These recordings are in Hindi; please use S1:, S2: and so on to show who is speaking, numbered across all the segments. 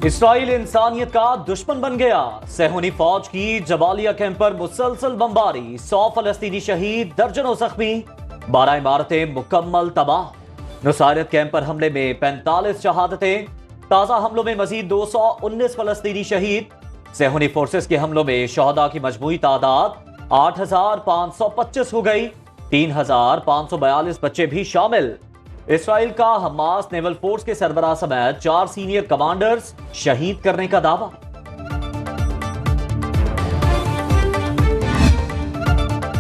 S1: इसराइल इंसानियत का दुश्मन बन गया। सेहूनी फौज की जबालिया कैंप पर मुसलसल बमबारी, 100 फलस्तीनी शहीद, दर्जनों जख्मी, 12 इमारतें मुकम्मल तबाह। नुसायरत कैंप पर हमले में 45 शहादतें, ताजा हमलों में मजीद 219 फलस्तीनी शहीद। सेहूनी फोर्सेस के हमलों में शहदा की मजमूई तादाद 8,525 हो गई, 3,542 बच्चे भी शामिल। इसराइल का हमास नेवल फोर्स के सरबराह समेत 4 सीनियर कमांडर्स शहीद करने का दावा।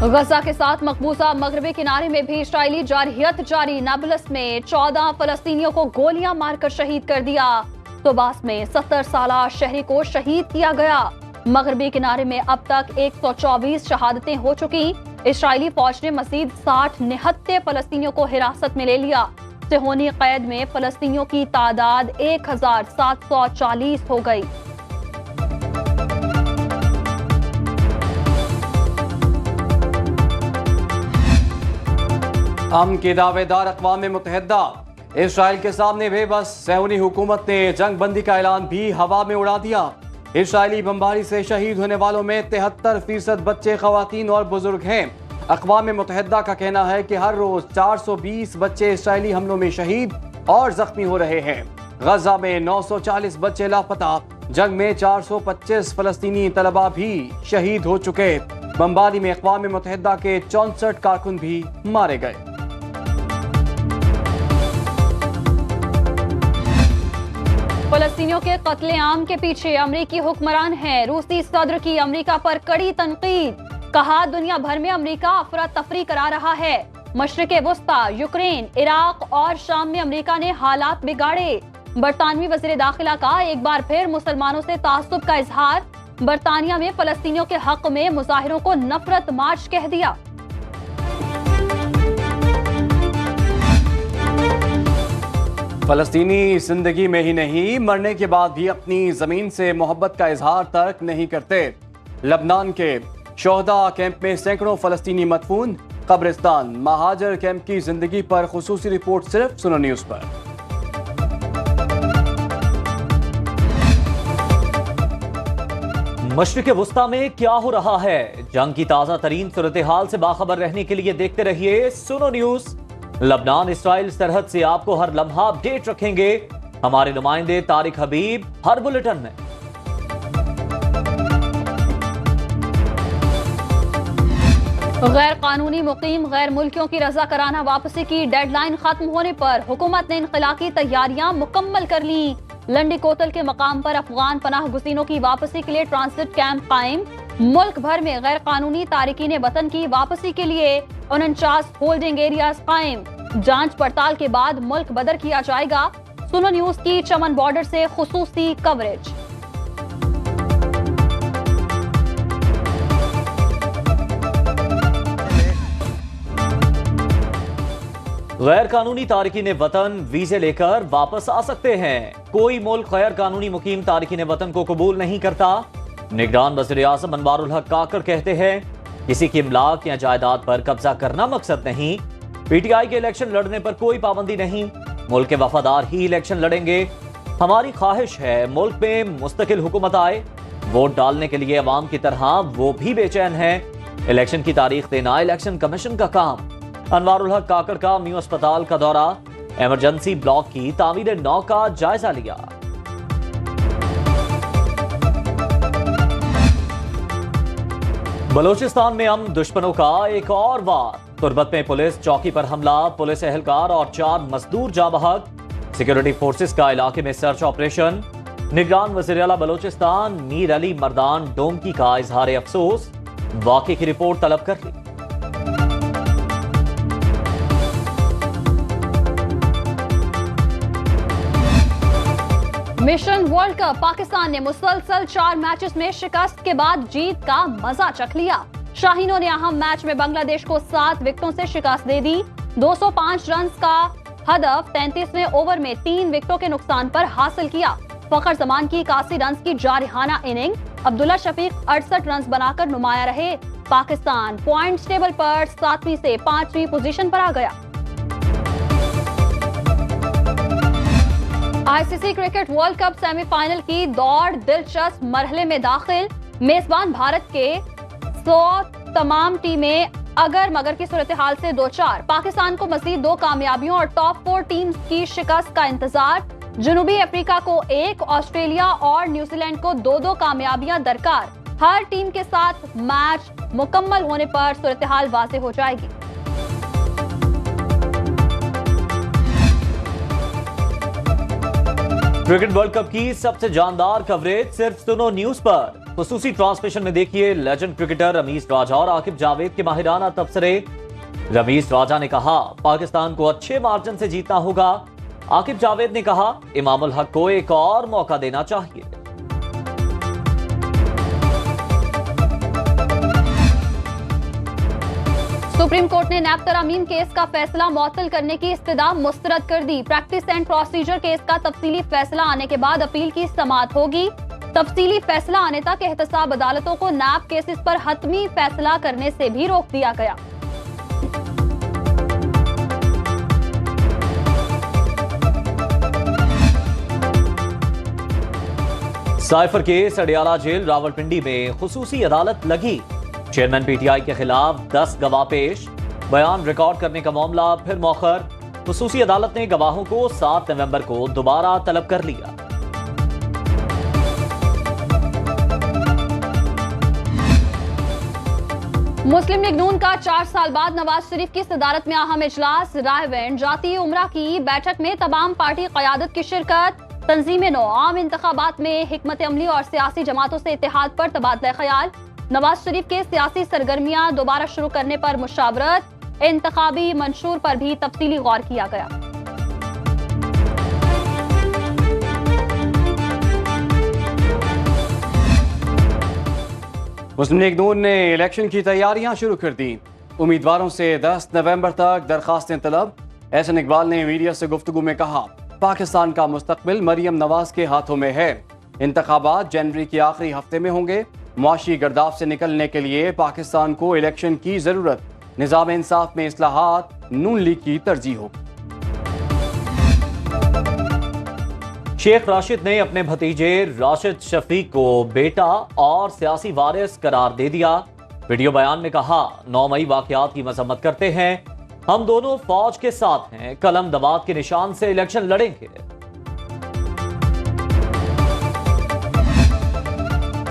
S2: गजा के साथ मकबूजा मगरबी किनारे में भी इसराइली जारहियत जारी। नाबलस में 14 फलस्तीनियों को गोलियां मारकर शहीद कर दिया। तोबास में 70 साला शहरी को शहीद किया गया। मगरबी किनारे में अब तक 124 शहादतें हो चुकी। इसराइली फौज ने मजीद 60 निहत्ते फलस्तीनियों को हिरासत में ले लिया। सेहूनी कैद में फलस्तीनियों की तादाद 1,740 हो गई।
S3: अमन के दावेदार अक़वाम मुत्तहिदा, इसराइल के सामने बेबस सेहूनी हुकूमत ने जंग बंदी का ऐलान भी हवा में उड़ा दिया। इसराइली बमबारी से शहीद होने वालों में 73% बच्चे, खवातीन और बुजुर्ग हैं। अक़वाम मुत्तहिदा का कहना है कि हर रोज 420 बच्चे इसराइली हमलों में शहीद और जख्मी हो रहे हैं। गजा में 940 बच्चे लापता। जंग में 425 फलस्तीनी तलबा भी शहीद हो चुके। बमबारी में अक़वाम मुत्तहिदा के 64 कारकुन भी मारे गए।
S2: फलस्तीनियों के कत्लेआम के पीछे अमरीकी हुक्मरान हैं। रूसी सदर की अमरीका पर कड़ी तनकीद। कहा, दुनिया भर में अमरीका अफरा तफरी करा रहा है। मशरिक़े वुस्ता, यूक्रेन, इराक और शाम में अमरीका ने हालात बिगाड़े। बरतानवी वज़ीर दाखिला का एक बार फिर मुसलमानों से तासुब का इजहार। बरतानिया में फलस्तीनियों के हक में मुजाहिरों को नफरत मार्च कह दिया।
S3: फलस्तीनी जिंदगी में ही नहीं, मरने के बाद भी अपनी जमीन से मोहब्बत का इजहार तर्क नहीं करते। लबनान के शोहदा कैंप में सैकड़ों फलस्तीनी मदफून। कब्रिस्तान महाजर कैंप की जिंदगी पर खुसूसी रिपोर्ट सिर्फ सुनो न्यूज पर।
S1: मशरिक़े वुस्ता में क्या हो रहा है? जंग की ताजा तरीन सूरत हाल से बाखबर रहने के लिए देखते रहिए सुनो न्यूज। लबनान इसराइल सरहद से आपको हर लम्हा अपडेट रखेंगे हमारे नुमाइंदे तारिक हबीब हर बुलेटिन में।
S2: गैर कानूनी मुकीम गैर मुल्कियों की रजा कराना वापसी की डेडलाइन खत्म होने पर हुकूमत ने इनखलाकी तैयारियां मुकम्मल कर ली। लंडी कोतल के मकाम पर अफगान पनाह गुज़ीनों की वापसी के लिए ट्रांसिट कैंप कायम। मुल्क भर में गैर कानूनी तारिकीन वतन की वापसी के लिए 49 होल्डिंग एरियाज कायम। जांच पड़ताल के बाद मुल्क बदर किया जाएगा। सुनो न्यूज की चमन बॉर्डर से खुसूसी कवरेज।
S1: गैर कानूनी तारिकीन वतन वीजे लेकर वापस आ सकते हैं। कोई मुल्क गैर कानूनी मुकीम तारिकीन वतन को कबूल नहीं करता। निगरान वज़ीर आज़म अनवारुल हक काकड़ कहते हैं, किसी की इमलाक या जायदाद पर कब्जा करना मकसद नहीं। पीटीआई के इलेक्शन लड़ने पर कोई पाबंदी नहीं। मुल्क के वफादार ही इलेक्शन लड़ेंगे। हमारी ख्वाहिश है मुल्क में मुस्तकिल हुकूमत आए। वोट डालने के लिए अवाम की तरह वो भी बेचैन है। इलेक्शन की तारीख देना इलेक्शन कमीशन का काम। अनवारुल हक काकड़ का म्यू अस्पताल का दौरा, इमरजेंसी ब्लॉक की तामीर 9 का जायजा लिया। बलोचिस्तान में हम दुश्मनों का एक और वार। तुर्बत में पुलिस चौकी पर हमला, पुलिस एहलकार और 4 मजदूर जाँ बहक। सिक्योरिटी फोर्सेस का इलाके में सर्च ऑपरेशन। निगरान वज़ीर आला बलोचिस्तान मीर अली मर्दान डोमकी का इजहार अफसोस। वाक़े की रिपोर्ट तलब कर ली।
S2: मिशन वर्ल्ड कप पाकिस्तान ने मुसलसल 4 मैचेस में शिकस्त के बाद जीत का मजा चख लिया। शाहीनों ने अहम मैच में बांग्लादेश को 7 विकेटों से शिकस्त दे दी। 205 रन का हदफ 33वें ओवर में 3 विकेटों के नुकसान पर हासिल किया। फखर जमान की 81 रन की जारहाना इनिंग। अब्दुल्ला शफीक 68 रन बनाकर नुमाया रहे। पाकिस्तान पॉइंट्स टेबल पर 7वीं से 5वीं पोजीशन पर आ गया। ICC cricket world cup semifinal की दौड़ दिलचस्प मरहले में दाखिल। मेजबान भारत के 100 तमाम टीमें अगर मगर की सूरत हाल से 2-4। पाकिस्तान को मजीद 2 कामयाबियों और टॉप 4 टीम्स की शिकस्त का इंतजार। जनूबी अफ्रीका को 1, ऑस्ट्रेलिया और न्यूजीलैंड को 2-2 कामयाबियां दरकार। हर टीम के साथ मैच मुकम्मल होने पर सूरत हाल वाज़ेह हो जाएगी।
S1: क्रिकेट वर्ल्ड कप की सबसे जानदार कवरेज सिर्फ सुनो न्यूज पर। खुसूसी ट्रांसमिशन में देखिए लेजेंड क्रिकेटर रमीज राजा और आकिब जावेद के माहिराना तबसरे। रमीज राजा ने कहा पाकिस्तान को अच्छे मार्जिन से जीतना होगा। आकिब जावेद ने कहा इमाम उल हक को एक और मौका देना चाहिए।
S2: सुप्रीम कोर्ट ने नैब तरामीम केस का फैसला मुअत्तल करने की इस्तदा मुस्तरद कर दी। प्रैक्टिस एंड प्रोसीजर केस का तफसीली फैसला आने के बाद अपील की समाअत होगी। तफसीली फैसला आने तक एहतसाब अदालतों को नैब केसेस पर हतमी फैसला करने से भी रोक दिया गया।
S1: Cipher case Adiala jail Rawalpindi में खुसूसी अदालत लगी। चेयरमैन पीटीआई के खिलाफ 10 गवाह पेश। बयान रिकॉर्ड करने का मामला फिर मौखर। खुसूसी अदालत ने गवाहों को 7 नवंबर को दोबारा तलब कर लिया।
S2: मुस्लिम लीग नून का 4 साल बाद नवाज शरीफ की सदारत में अहम इजलास। रायवेंड जाती उमरा की बैठक में तमाम पार्टी क़यादत की शिरकत। तंजीम नौ आम इंतखाबात में हिकमत अमली और सियासी जमातों से इत्तेहाद पर तबादला ख्याल। नवाज शरीफ के सियासी सरगर्मियां दोबारा शुरू करने पर मुशावरत। इंतखाबी मंशूर पर भी तफसीली गौर किया गया।
S3: मुस्लिम लीग नून ने इलेक्शन की तैयारियां शुरू कर दी। उम्मीदवारों से 10 नवंबर तक दरखास्तें तलब। एहसन इकबाल ने मीडिया से गुफ्तगू में कहा पाकिस्तान का मुस्तकबिल मरियम नवाज के हाथों में है। इंतखाबात जनवरी के आखिरी हफ्ते में होंगे। मुआशी गर्दाफ से निकलने के लिए पाकिस्तान को इलेक्शन की जरूरत। निज़ाम इंसाफ में इस्लाहात नून लीग की तरजीह होगी।
S1: शेख राशिद ने अपने भतीजे राशिद शफीक को बेटा और सियासी वारिस करार दे दिया। वीडियो बयान में कहा 9 मई वाकयात की मजम्मत करते हैं। हम दोनों फौज के साथ हैं। कलम दवात के निशान से इलेक्शन लड़ेंगे।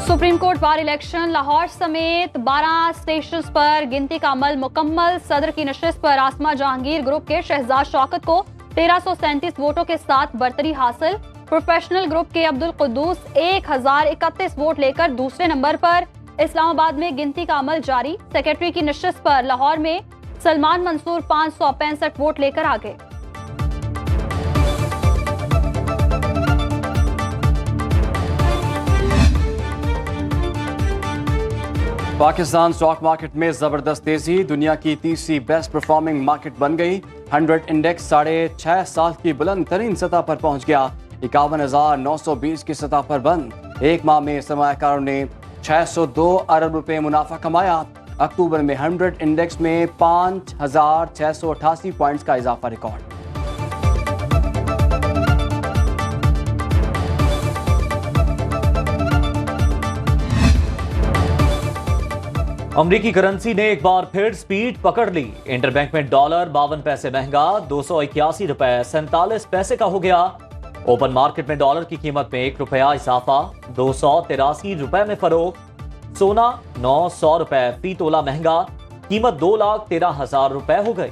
S2: Supreme court bar election Lahore समेत 12 स्टेशन पर गिनती का अमल मुकम्मल। सदर की नशिस्त पर आसमा जहांगीर ग्रुप के शहजाद शौकत को 1337 वोटों के साथ बरतरी हासिल। प्रोफेशनल ग्रुप के अब्दुल कुद्दूस 1031 वोट लेकर दूसरे नंबर पर। इस्लामाबाद में गिनती का अमल जारी। सेक्रेटरी की नशिस्त पर लाहौर में सलमान मंसूर 565 वोट लेकर आगे।
S3: पाकिस्तान स्टॉक मार्केट में जबरदस्त तेजी। दुनिया की तीसरी बेस्ट परफॉर्मिंग मार्केट बन गई। 100 इंडेक्स 6.5 साल की बुलंद तरीन सतह पर पहुंच गया। 51,920 की सतह पर बंद। एक माह में सरमायाकारों ने 602 अरब रुपए मुनाफा कमाया। अक्टूबर में 100 इंडेक्स में 5,688 पॉइंट्स का इजाफा रिकॉर्ड।
S1: अमरीकी करेंसी ने एक बार फिर स्पीड पकड़ ली। इंटरबैंक में डॉलर 52 पैसे महंगा 281 रुपए 47 पैसे का हो गया। ओपन मार्केट में डॉलर की कीमत में 1 रुपया इजाफा 283 रुपए में फरोख्त। सोना 900 रुपए फी तोला महंगा, कीमत 2,13,000 रुपए हो गई।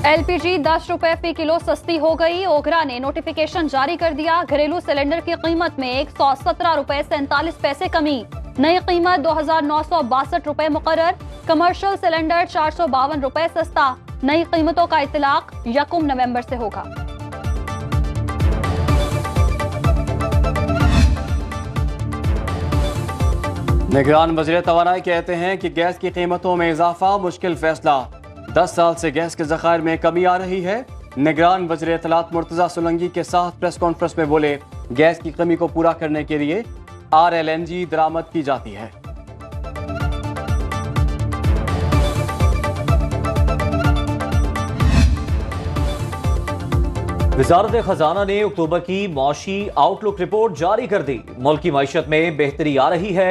S2: एलपीजी 10 रुपए फी किलो सस्ती हो गई। ओगरा ने नोटिफिकेशन जारी कर दिया। घरेलू सिलेंडर की कीमत में 117 रुपए 47 पैसे कमी। नई कीमत 2,962 रुपए मुकर्रर। कमर्शियल सिलेंडर 452 रुपए सस्ता। नई कीमतों का इतलाक 1 नवंबर से होगा।
S3: निगरान वज़ीर तवानाई कहते हैं कि गैस की कीमतों में इजाफा मुश्किल फैसला। 10 साल से गैस के ज़खायर में कमी आ रही है। निगरान वज़ीर इत्तलात मुर्तज़ा सोलंकी के साथ प्रेस कॉन्फ्रेंस में बोले, गैस की कमी को पूरा करने के लिए RLNG दरामद की जाती है।
S1: वजारत खजाना ने अक्टूबर की मौशी आउटलुक रिपोर्ट जारी कर दी। मुल्क की मईशत में बेहतरी आ रही है।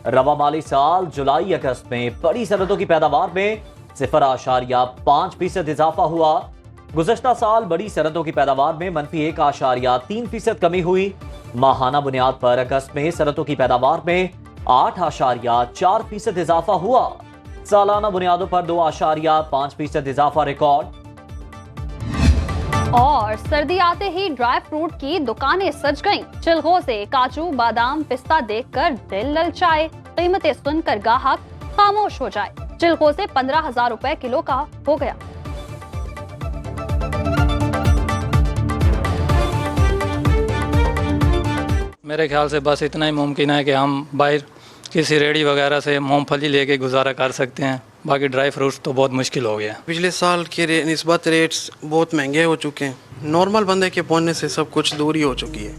S1: रवा माली साल जुलाई अगस्त में बड़ी सनतों की पैदावार में 0.5% इजाफा हुआ। गुज़श्ता साल बड़ी सनतों की पैदावार में -1.3% कमी हुई। माहाना बुनियाद पर अगस्त में सनतों की पैदावार में 8.4% इजाफा हुआ। सालाना बुनियादों पर 2.5% इजाफा रिकॉर्ड।
S2: और सर्दी आते ही ड्राई फ्रूट की दुकानें सज गईं। चिल्गों से काजू, बादाम, पिस्ता देखकर दिल ललचाए। कीमतें सुनकर गाहक खामोश हो जाए। चिल्गों से 15,000 रुपए किलो का हो गया।
S4: मेरे ख्याल से बस इतना ही मुमकिन है कि हम बाहर किसी रेडी वगैरह से मूंगफली लेके गुजारा कर सकते हैं। बाकी ड्राई फ्रूट्स तो बहुत मुश्किल हो गया।
S5: पिछले साल के निस्बत रेट्स बहुत महंगे हो चुके हैं। नॉर्मल बंदे के पहुंचने से सब कुछ दूरी हो चुकी है।